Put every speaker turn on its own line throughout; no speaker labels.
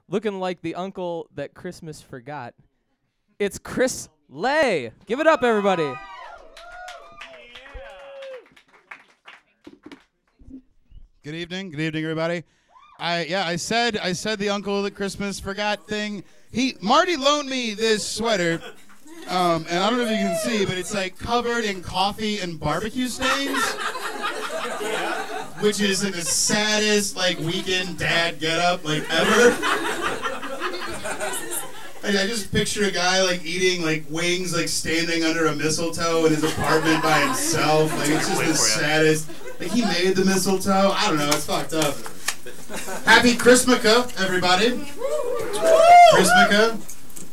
looking like the uncle that Christmas forgot. It's Chris Lay. Give it up, everybody.
Good evening, everybody. I said the uncle that Christmas forgot thing. Marty loaned me this sweater, and I don't know if you can see, but it's like covered in coffee and barbecue stains, which is like the saddest like weekend dad getup like ever. And I just picture a guy like eating like wings, like standing under a mistletoe in his apartment by himself. Like it's just the saddest. Like he made the mistletoe. I don't know. It's fucked up. Happy Christmaka, everybody. Christmaka.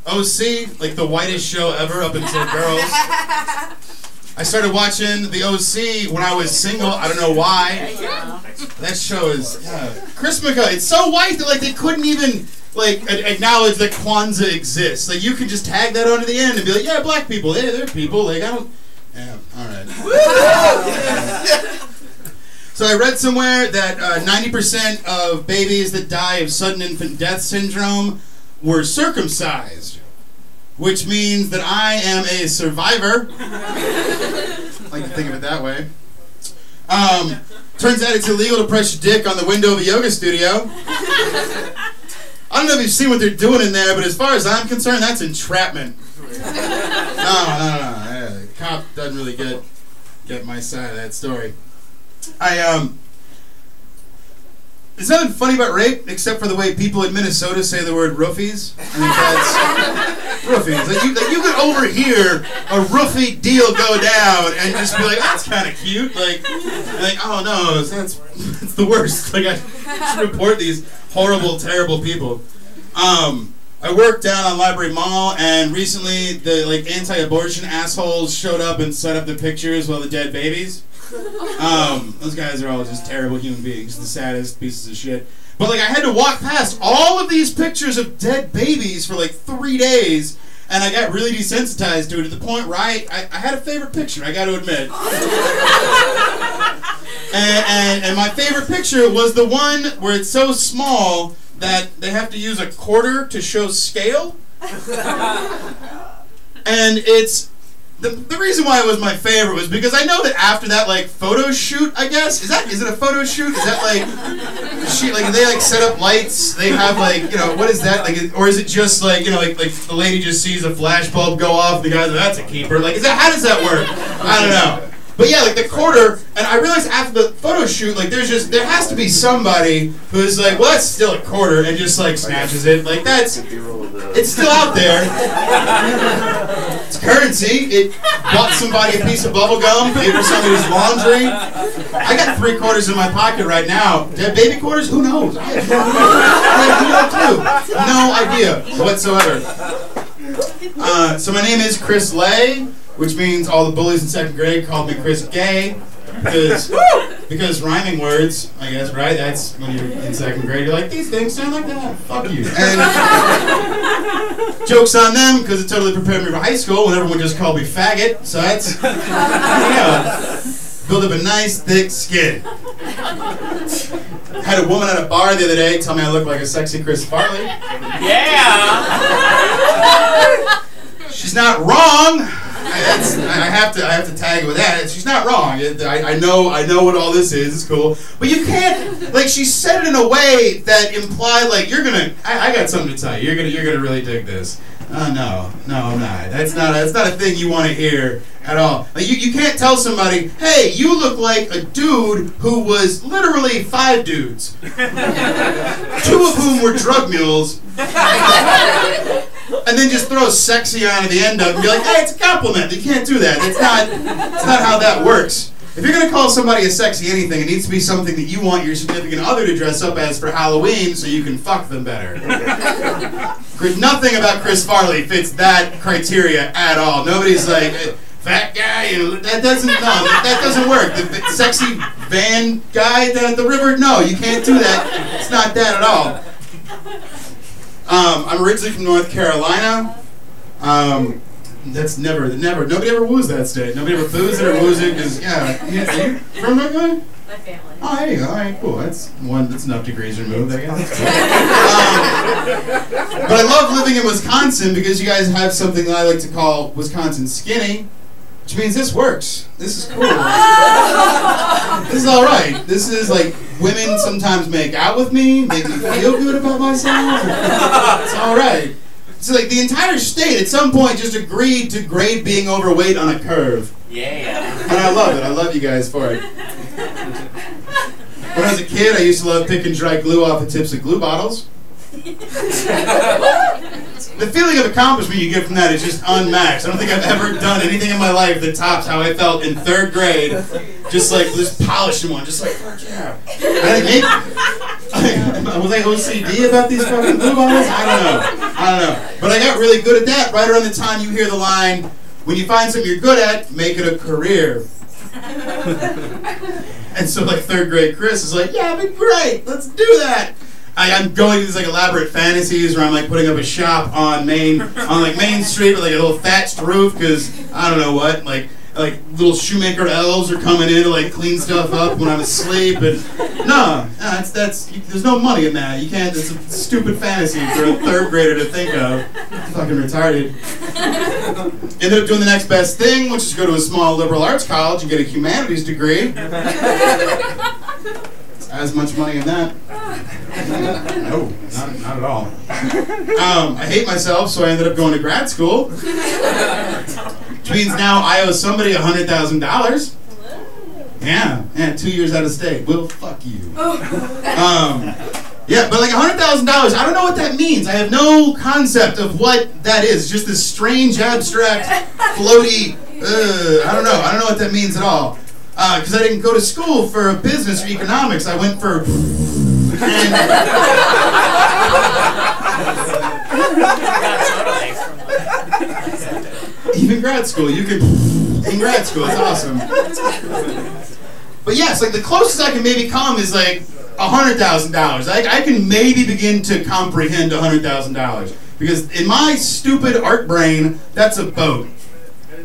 OC, like the whitest show ever up until Girls. I started watching the OC when I was single. I don't know why. That show is Christmaka. It's so white that like they couldn't even like acknowledge that Kwanzaa exists. Like you can just tag that onto the end and be like, yeah, black people, they're people. Like I don't. Yeah, all right. So I read somewhere that 90% of babies that die of sudden infant death syndrome were circumcised, which means that I am a survivor. I like to think of it that way. Turns out it's illegal to press your dick on the window of a yoga studio. I don't know if you've seen what they're doing in there, but as far as I'm concerned, that's entrapment. No. The cop doesn't really get my side of that story. There's nothing funny about rape except for the way people in Minnesota say the word roofies. I think that's roofies. Like you could overhear a roofie deal go down and just be like, that's kind of cute. Like, oh no, that's the worst. Like I should report these horrible, terrible people. I worked down on Library Mall, and recently the like anti-abortion assholes showed up and set up the pictures of all the dead babies. Those guys are all just terrible human beings, the saddest pieces of shit. But like I had to walk past all of these pictures of dead babies for like 3 days, and I got really desensitized to it to the point where I had a favorite picture, I got to admit. and my favorite picture was the one where it's so small that they have to use a quarter to show scale. And it's the reason why it was my favorite was because I know that after that like photo shoot, I guess is it a photo shoot? Is that like they like set up lights? They have like what is that like? Or is it just like like the lady just sees a flashbulb go off? The guy's like, that's a keeper. Like how does that work? I don't know. But yeah, like the quarter, and I realized after the photo shoot, like there has to be somebody who's like, well, that's still a quarter, and just like snatches it. Like it's still out there. It's currency. It bought somebody a piece of bubble gum, paid for somebody's laundry. I got 3 quarters in my pocket right now. Dead baby quarters? Who knows? I have no idea whatsoever. So my name is Chris Lay, which means all the bullies in 2nd grade called me Chris Gay, because rhyming words, I guess, right? That's when you're in 2nd grade. You're like, these things sound like that. Fuck you. And joke's on them, because it totally prepared me for high school when everyone just called me faggot. So that's, build up a nice, thick skin. Had a woman at a bar the other day tell me I look like a sexy Chris Farley.
Yeah!
She's not wrong. I have to tag it with that. She's not wrong. I know what all this is. It's cool, but you can't like. She said it in a way that implied like you're gonna. I got something to tell you. You're gonna really dig this. No, I'm not. That's not a thing you want to hear at all. Like you can't tell somebody, hey, you look like a dude who was literally 5 dudes, 2 of whom were drug mules. And then just throw sexy on at the end of it and be like, hey, it's a compliment. You can't do that. It's not how that works. If you're going to call somebody a sexy anything, it needs to be something that you want your significant other to dress up as for Halloween so you can fuck them better. Nothing about Chris Farley fits that criteria at all. Nobody's like, fat guy, that doesn't work. The sexy van guy at the river, no, you can't do that. It's not that at all. I'm originally from North Carolina. That's never, nobody ever woos that state. Nobody ever boos it or woos it, because, are you from North Carolina?
My family.
Oh, there you go. All right, cool. That's enough degrees removed, I guess. But I love living in Wisconsin because you guys have something that I like to call Wisconsin skinny, which means this works. This is cool. This is all right. This is like women sometimes make out with me, make me feel good about myself. It's all right. So like the entire state at some point just agreed to grade being overweight on a curve.
Yeah.
And I love it. I love you guys for it. When I was a kid, I used to love picking dry glue off the tips of glue bottles. The feeling of accomplishment you get from that is just unmatched. I don't think I've ever done anything in my life that tops how I felt in 3rd grade. Just like this polishing one, just like, fuck yeah. Was I OCD about these fucking glue bottles? I don't know. But I got really good at that right around the time you hear the line, when you find something you're good at, make it a career. And so like 3rd grade Chris is like, yeah, but great, let's do that. I'm going to these like elaborate fantasies where I'm like putting up a shop on Main Street with like a little thatched roof because I don't know what, like little shoemaker elves are coming in to like clean stuff up when I'm asleep, and that's there's no money in that. You can't. It's a stupid fantasy for a 3rd grader to think of. Fucking retarded. Ended up doing the next best thing, which is go to a small liberal arts college and get a humanities degree. As much money in that? No, not at all. I hate myself, so I ended up going to grad school. Which means now I owe somebody $100,000. Yeah, 2 years out of state. Well, fuck you. Yeah, but like $100,000, I don't know what that means. I have no concept of what that is. Just this strange, abstract, floaty, I don't know what that means at all. Because I didn't go to school for business or economics. I went for... Even grad school, you could... In grad school, it's awesome. But yes, like the closest I can maybe come is like $100,000. I can maybe begin to comprehend $100,000. Because in my stupid art brain, that's a boat.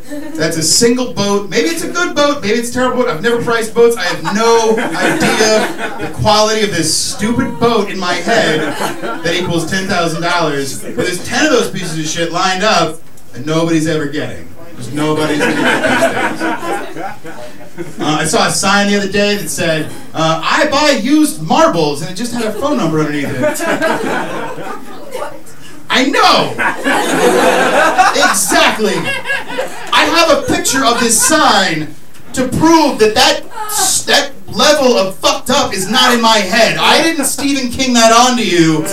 That's a single boat. Maybe it's a good boat. Maybe it's a terrible boat. I've never priced boats. I have no idea the quality of this stupid boat in my head that equals $10,000. But there's 10 of those pieces of shit lined up and nobody's ever getting. There's nobody's going to get these things. I saw a sign the other day that said, I buy used marbles, and it just had a phone number underneath it. I know! Exactly! I have a picture of this sign to prove that level of fucked up is not in my head. I didn't Stephen King that onto you.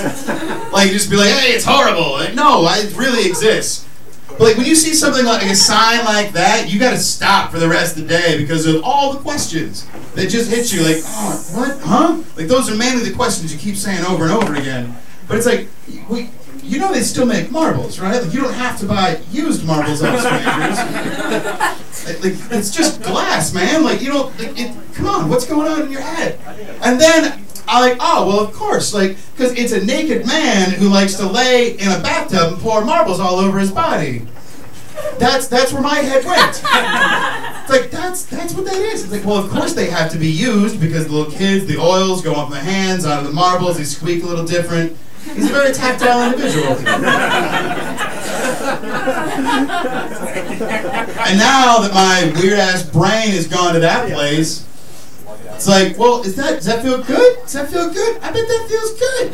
Like, just be like, hey, it's horrible. Like, no, it really exists. But like, when you see something like a sign like that, you gotta stop for the rest of the day because of all the questions that just hit you. Like, oh, what? Huh? Like, those are mainly the questions you keep saying over and over again. But it's like, you know they still make marbles, right? Like, you don't have to buy used marbles off strangers. Like, it's just glass, man. Like, you don't, come on, what's going on in your head? And then I'm like, oh, well, of course, like, because it's a naked man who likes to lay in a bathtub and pour marbles all over his body. That's where my head went. It's like, that's what that is. It's like, well, of course they have to be used because the little kids, the oils go up in the hands, onto the marbles, they squeak a little different. He's a very tactile individual. And now that my weird-ass brain has gone to that place, it's like, well, does that feel good? Does that feel good? I bet that feels good.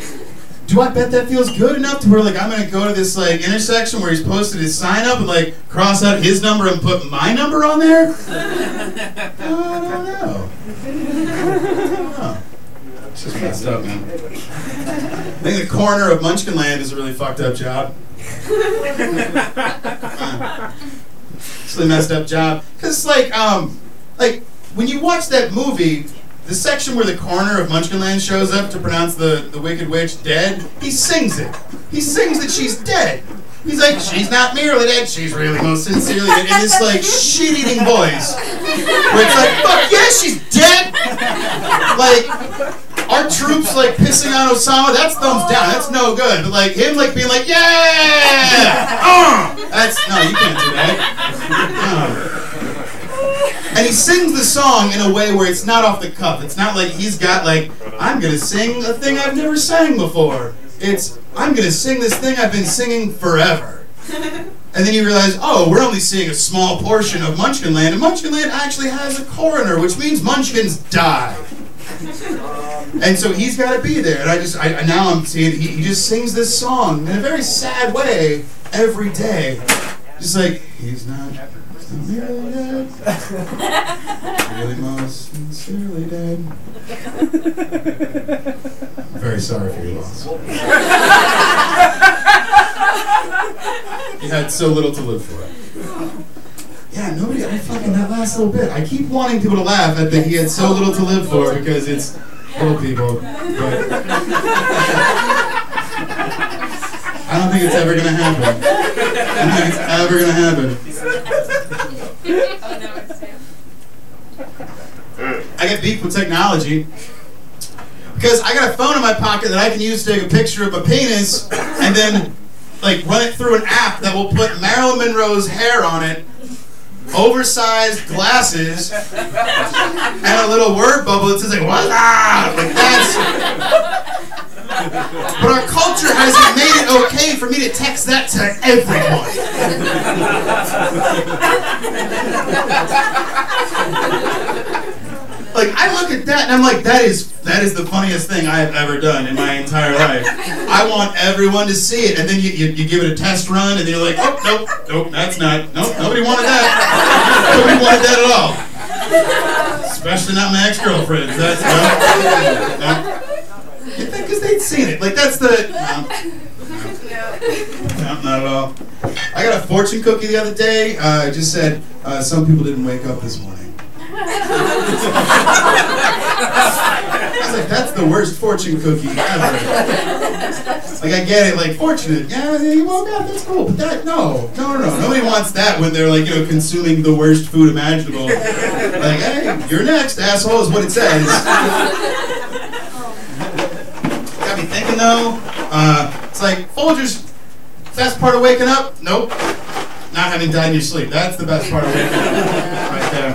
Do I bet that feels good enough to where, like, I'm going to go to this, like, intersection where he's posted his sign up and, like, cross out his number and put my number on there? I don't know. It's just messed up, man. I think the coroner of Munchkinland is a really fucked up job. It's a really messed up job. Because, like, when you watch that movie, the section where the coroner of Munchkinland shows up to pronounce the Wicked Witch dead, he sings it. He sings that she's dead. He's like, she's not merely dead, she's really most sincerely dead, in this, like, shit-eating voice. Where it's like, fuck yeah, she's dead! Like, our troops, like, pissing on Osama, that's thumbs down, that's no good. But, like, him, like, being like, yeah! No, you can't do that. And he sings the song in a way where it's not off the cuff. It's not like he's got, like, I'm gonna sing a thing I've never sang before. It's, I'm going to sing this thing I've been singing forever. And then you realize, oh, we're only seeing a small portion of Munchkinland, and Munchkinland actually has a coroner, which means Munchkins die. And so he's got to be there. And now I'm seeing he just sings this song in a very sad way every day. Just like, he's not really dead. Really most sincerely dead. I'm very sorry for your loss. He had so little to live for. Yeah, nobody, that last little bit. I keep wanting people to laugh at that he had so little to live for because it's little people. But I don't think it's ever going to happen. I don't think it's ever going to happen. I get beef with technology because I got a phone in my pocket that I can use to take a picture of my penis and then run it through an app that will put Marilyn Monroe's hair on it, oversized glasses, and a little word bubble that says voila! That's. But our culture hasn't made it okay for me to text that to everyone. I look at that and I'm like, that is the funniest thing I have ever done in my entire life. I want everyone to see it, and then you give it a test run, and then you're like, oh, nope, that's not, nope, nobody wanted that. Nobody wanted that at all. Especially not my ex-girlfriends. That's, no. You think because they'd seen it. That's the, no, not at all. I got a fortune cookie the other day. It just said, some people didn't wake up this morning. I was like, that's the worst fortune cookie ever. I get it, fortunate. Yeah, you woke up, that's cool. But that, no. Nobody wants that when they're, consuming the worst food imaginable. Hey, you're next, asshole, is what it says. Got me thinking, though. It's Folgers, best part of waking up? Nope. Not having died in your sleep. That's the best part of waking up. Right there.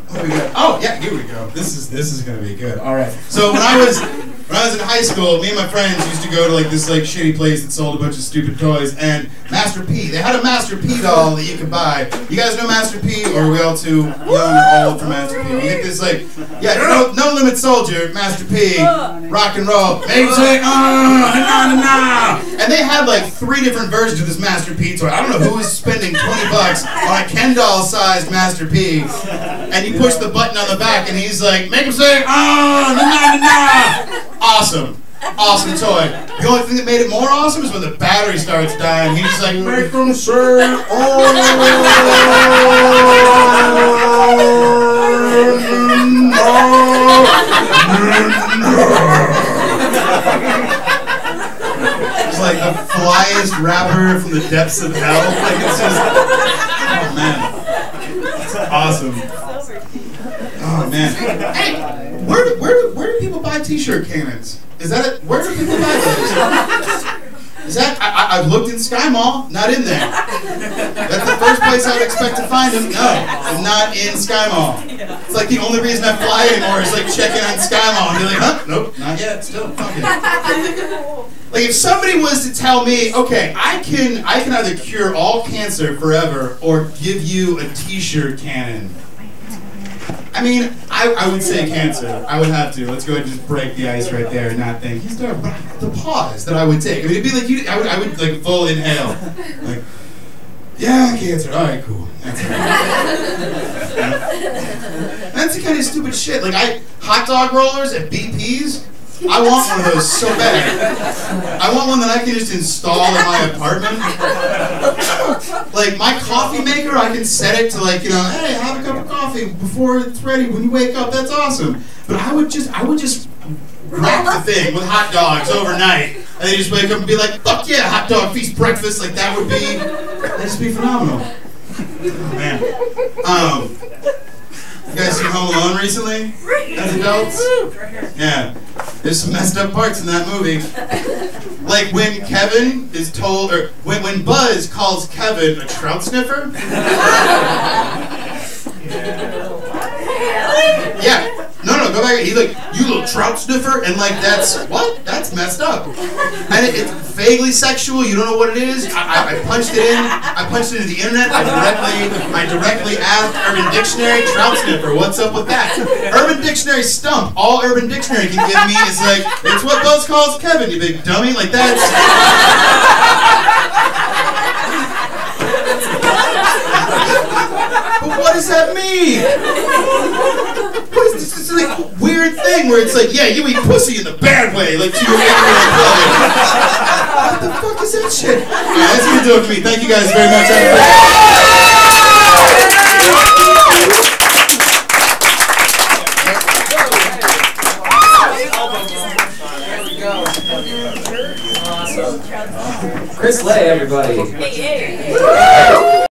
What do we got? Oh, yeah, here we go. This is gonna be good. All right. So when I was in high school, me and my friends used to go to this shitty place that sold a bunch of stupid toys, and Master P. They had a Master P doll that you could buy. You guys know Master P, or are we all too young or old for Master P? You get this no limit soldier, Master P, rock and roll, make say and they had 3 different versions of this Master P toy. I don't know who was spending $20 on a Ken doll sized Master P, and you push the button on the back, and he's like, make him say awesome. Awesome toy. The only thing that made it more awesome is when the battery starts dying. He's like, make them say, It's like the flyest rapper from the depths of hell. It's just, oh man. It's awesome. Oh man. Hey, where do people buy t-shirt cannons? Is that it? Where do people buy those? Is that, I've looked in Sky Mall, not in there. That's the first place I would expect to find them. No, I'm not in Sky Mall. It's the only reason I fly anymore is checking on Sky Mall and be like, huh? Nope, not yet, still, fuck it. If somebody was to tell me, okay, I can either cure all cancer forever or give you a t-shirt cannon. I mean, I would say cancer. I would have to. Let's go ahead and just break the ice right there and not think he's there. But the pause that I would take. I mean, it'd be I would full inhale. Yeah, cancer. All right, cool. That's all right. That's the kind of stupid shit. Hot dog rollers at BP's. I want one of those so bad. I want one that I can just install in my apartment. My coffee maker, I can set it to hey, have a cup of coffee before it's ready when you wake up. That's awesome. But I would just wrap the thing with hot dogs overnight, and they just wake up and be like, fuck yeah, hot dog feast breakfast. That'd just be phenomenal. Oh, man. You guys seen Home Alone recently? As adults? Yeah. There's some messed up parts in that movie. When Kevin is told, or when Buzz calls Kevin a trout sniffer. Yeah. No, go back. He's like, you little trout sniffer, and like that's what? That's messed up. And it's vaguely sexual. You don't know what it is. I punched it in. I punched it into the internet. I directly asked Urban Dictionary, trout sniffer. What's up with that? Urban Dictionary stump. All Urban Dictionary can give me is like, it's what Buzz calls Kevin, you big dummy. Like that's. But what does that mean? What is this? It's like a weird thing where it's like, yeah, you eat pussy in the bad way, like to your brother. What the fuck is that shit? Alright, that's gonna do it for me. Thank you guys very much.
Chris Lay, everybody.
Hey, hey.